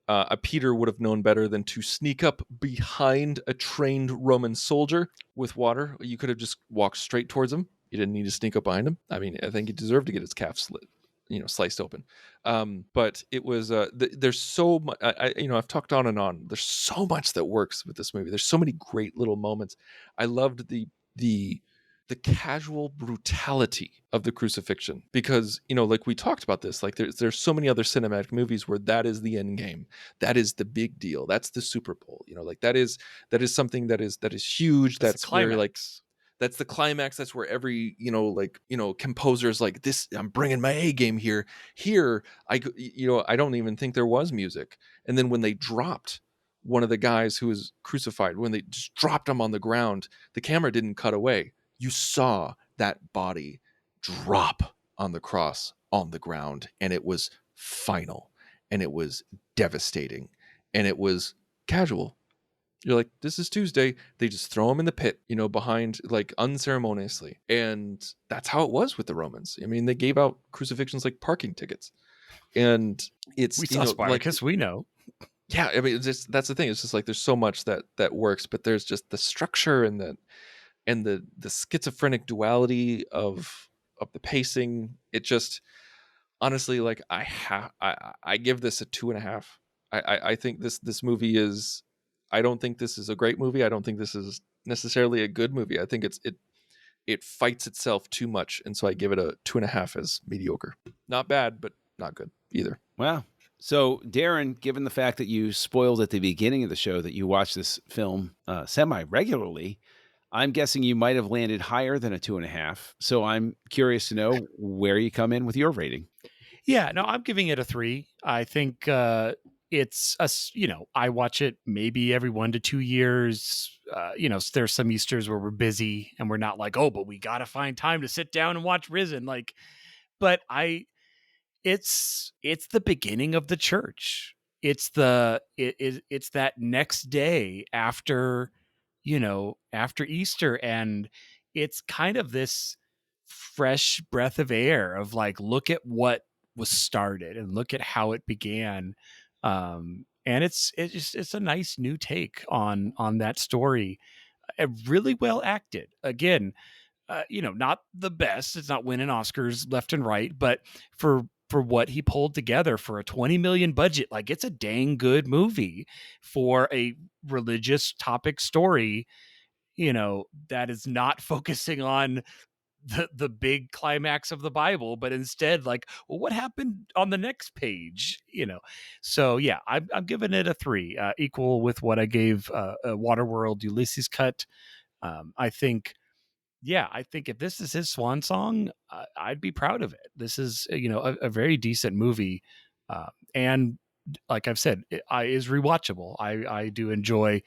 A Peter would have known better than to sneak up behind a trained Roman soldier with water. You could have just walked straight towards him. You didn't need to sneak up behind him. I mean, I think he deserved to get his calf sliced open. But it was, there's so much, I've talked on and on. There's so much that works with this movie. There's so many great little moments. I loved the casual brutality of the crucifixion, because like we talked about this, like there's so many other cinematic movies where that is the end game, that is the big deal, that's the Super Bowl, like that is something that is huge, that's where like that's the climax, that's where every composer's like, this, I'm bringing my A game here. I don't even think there was music. And then when they dropped one of the guys who was crucified, when they just dropped him on the ground, the camera didn't cut away. You saw that body drop on the cross on the ground, and it was final, and it was devastating, and it was casual. You're like, this is Tuesday. They just throw him in the pit, behind, like, unceremoniously. And that's how it was with the Romans. I mean, they gave out crucifixions like parking tickets. And it's, we saw Spartacus, we know. Yeah, I mean, that's the thing. It's just like there's so much that works, but there's just the structure and the schizophrenic duality of the pacing. It just, honestly, like, I give this a 2.5. I think this movie is, I don't think this is a great movie. I don't think this is necessarily a good movie. I think it fights itself too much, and so I give it a 2.5 as mediocre. Not bad, but not good either. Wow. So, Darren, given the fact that you spoiled at the beginning of the show that you watch this film semi-regularly, I'm guessing you might have landed higher than a 2.5. So I'm curious to know where you come in with your rating. Yeah, no, I'm giving it a 3. I think it's I watch it maybe every 1 to 2 years. There's some Easters where we're busy and we're not like, oh, but we got to find time to sit down and watch Risen. Like, but it's the beginning of the church. It's that next day after Easter, and it's kind of this fresh breath of air of like, look at what was started and look at how it began. And it's a nice new take on that story. really well acted. Again, not the best. It's not winning Oscars left and right, but for what he pulled together for a 20 million budget, like it's a dang good movie for a religious topic story, that is not focusing on the big climax of the Bible, but instead like, well, what happened on the next page, So yeah, I'm giving it a 3, equal with what I gave Waterworld Ulysses cut. I think if this is his swan song, I'd be proud of it. This is, a very decent movie. And like I've said, it is rewatchable. I do enjoy,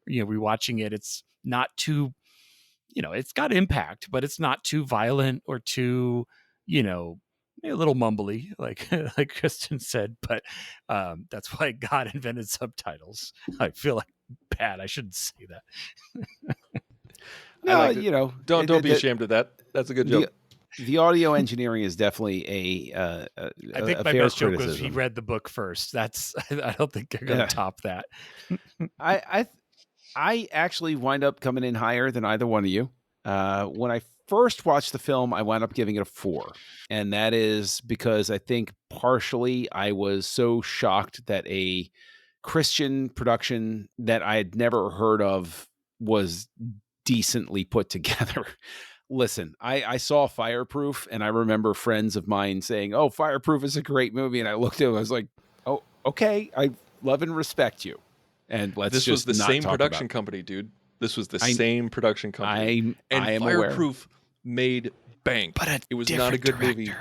rewatching it. It's not too, it's got impact, but it's not too violent or too, a little mumbly, like like Kristen said. But that's why God invented subtitles. I feel like bad. I shouldn't say that. No, I liked it. Don't be ashamed of that. That's a good joke. The audio engineering is definitely I think my fair best joke was criticism. he read the book first. That's I don't think they're going to top that. I actually wind up coming in higher than either one of you. When I first watched the film, I wound up giving it a 4, and that is because I think partially I was so shocked that a Christian production that I had never heard of was decently put together. Listen, I saw Fireproof, and I remember friends of mine saying, "Oh, Fireproof is a great movie," and I looked at it, I was like, "Oh, okay, I love and respect you." And this was the same production company, dude. This was the same production company. I am Fireproof made bank, but it was not a good movie.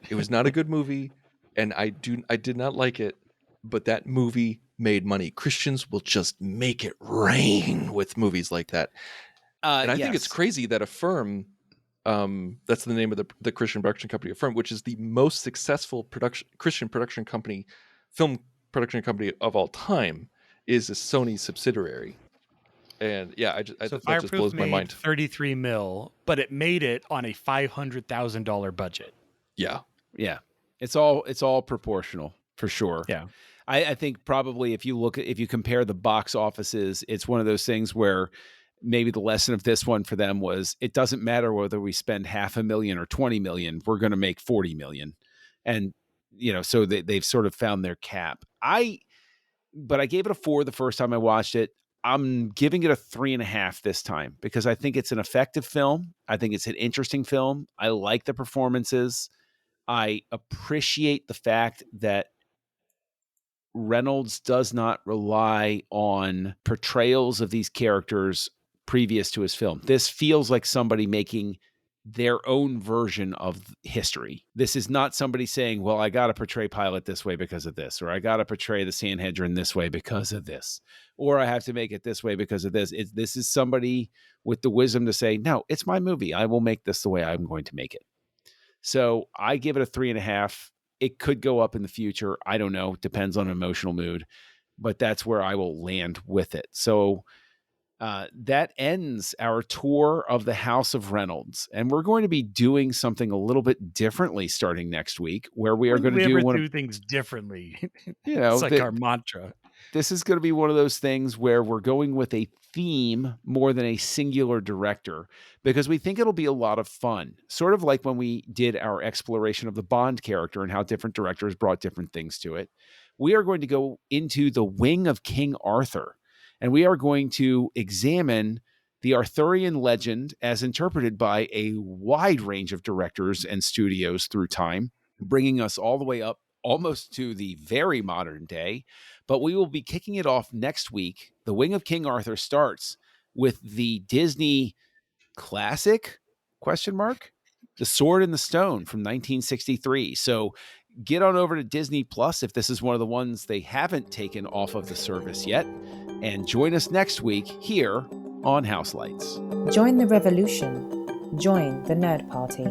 It was not a good movie, and I did not like it. But that movie made money. Christians will just make it rain with movies like that. And I think it's crazy that Affirm, that's the name of the Christian production company, Affirm, which is the most successful Christian production company, film production company of all time, is a Sony subsidiary. And yeah, that just blows my mind. 33 mil, but it made it on a $500,000 budget. Yeah. It's all proportional for sure. Yeah. I think probably if you compare the box offices, it's one of those things where maybe the lesson of this one for them was it doesn't matter whether we spend $500,000 or 20 million, we're going to make 40 million. And, so they've sort of found their cap. But I gave it a 4 the first time I watched it. I'm giving it a 3.5 this time because I think it's an effective film. I think it's an interesting film. I like the performances. I appreciate the fact that Reynolds does not rely on portrayals of these characters previous to his film. This feels like somebody making their own version of history. This is not somebody saying, well, I got to portray Pilate this way because of this, or I got to portray the Sanhedrin this way because of this, or I have to make it this way because of this. This is somebody with the wisdom to say, no, it's my movie. I will make this the way I'm going to make it. So I give it a 3.5. It could go up in the future. I don't know. Depends on emotional mood, but that's where I will land with it. So that ends our tour of the House of Reynolds. And we're going to be doing something a little bit differently starting next week, where we are going to do things differently. It's like our mantra. This is going to be one of those things where we're going with a theme more than a singular director, because we think it'll be a lot of fun. Sort of like when we did our exploration of the Bond character and how different directors brought different things to it. We are going to go into the wing of King Arthur, and we are going to examine the Arthurian legend as interpreted by a wide range of directors and studios through time, bringing us all the way up almost to the very modern day. But we will be kicking it off next week. The Wing of King Arthur starts with the Disney classic, The Sword and the Stone from 1963. So get on over to Disney Plus if this is one of the ones they haven't taken off of the service yet. And join us next week here on Houselights. Join the revolution. Join the Nerd Party.